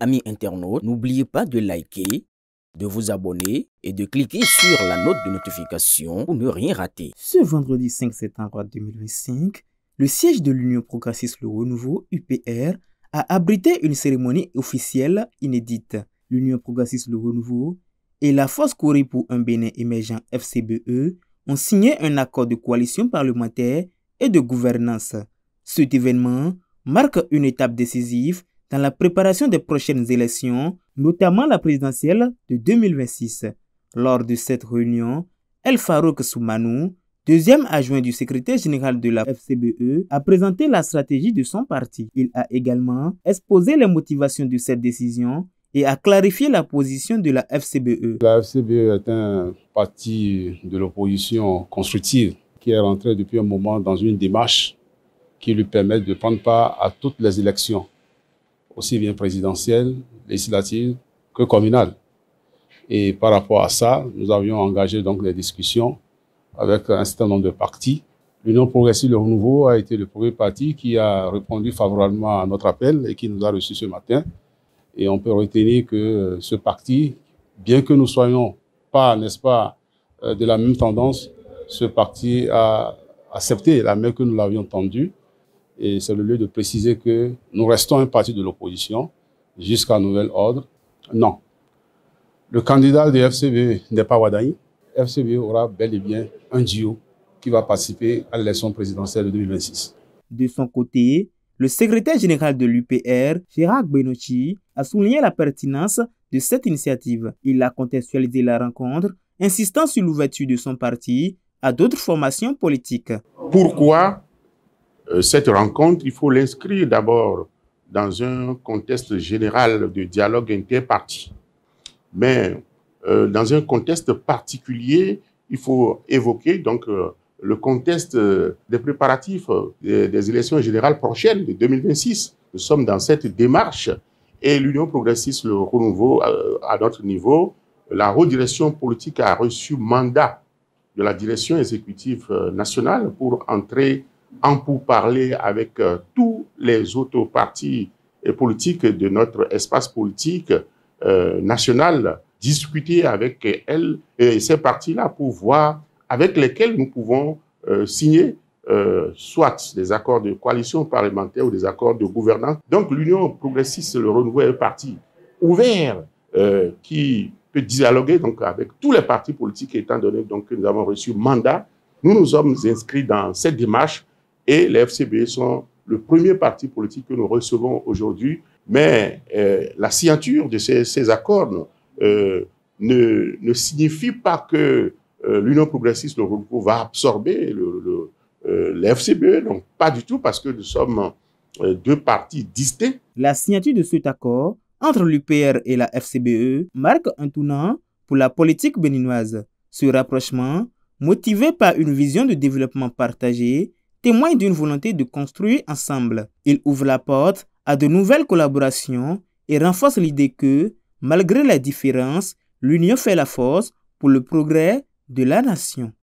amis internautes, n'oubliez pas de liker, de vous abonner et de cliquer sur la note de notification pour ne rien rater. Ce vendredi 5 septembre 2025, le siège de l'Union progressiste Le Renouveau, UPR, a abrité une cérémonie officielle inédite. L'Union progressiste Le Renouveau et la Force Corée pour un Bénin émergent FCBE ont signé un accord de coalition parlementaire et de gouvernance. Cet événement marque une étape décisive dans la préparation des prochaines élections, notamment la présidentielle de 2026. Lors de cette réunion, El Farouk Soumanou, deuxième adjoint du secrétaire général de la FCBE, a présenté la stratégie de son parti. Il a également exposé les motivations de cette décision et a clarifié la position de la FCBE. La FCBE est un parti de l'opposition constructive qui est rentré depuis un moment dans une démarche qui lui permet de prendre part à toutes les élections, aussi bien présidentielles, législatives que communales. Et par rapport à ça, nous avions engagé donc des discussions avec un certain nombre de partis. L'Union progressiste Le Renouveau a été le premier parti qui a répondu favorablement à notre appel et qui nous a reçus ce matin. Et on peut retenir que ce parti, bien que nous ne soyons pas, n'est-ce pas, de la même tendance, ce parti a accepté la main que nous l'avions tendue. Et c'est le lieu de préciser que nous restons un parti de l'opposition jusqu'à nouvel ordre. Non. Le candidat de FCBE n'est pas Wadaï. FCBE aura bel et bien un duo qui va participer à l'élection présidentielle de 2026. De son côté, le secrétaire général de l'UPR, Gérard Benochi, a souligné la pertinence de cette initiative. Il a contextualisé la rencontre, insistant sur l'ouverture de son parti à d'autres formations politiques. Pourquoi cette rencontre? Il faut l'inscrire d'abord dans un contexte général de dialogue interparti. Mais dans un contexte particulier, il faut évoquer donc le contexte des préparatifs des élections générales prochaines de 2026. Nous sommes dans cette démarche et l'Union progressiste Le Renouveau, à notre niveau, la redirection politique a reçu mandat de la direction exécutive nationale pour entrer en pourparlers avec tous les autres partis politiques de notre espace politique national, discuter avec elles et ces partis-là pour voir avec lesquels nous pouvons signer soit des accords de coalition parlementaire ou des accords de gouvernance. Donc l'Union progressiste Le Renouveau est un parti ouvert qui peut dialoguer donc avec tous les partis politiques étant donné donc, que nous avons reçu mandat. Nous nous sommes inscrits dans cette démarche et les FCBE sont le premier parti politique que nous recevons aujourd'hui. Mais la signature de ces accords ne signifie pas que l'Union progressiste Le Renouveau va absorber les FCBE. Donc pas du tout, parce que nous sommes deux partis distincts. La signature de cet accord entre l'UPR et la FCBE marque un tournant pour la politique béninoise. Ce rapprochement, motivé par une vision de développement partagée, témoigne d'une volonté de construire ensemble. Il ouvre la porte à de nouvelles collaborations et renforce l'idée que, malgré les différences, l'union fait la force pour le progrès de la nation.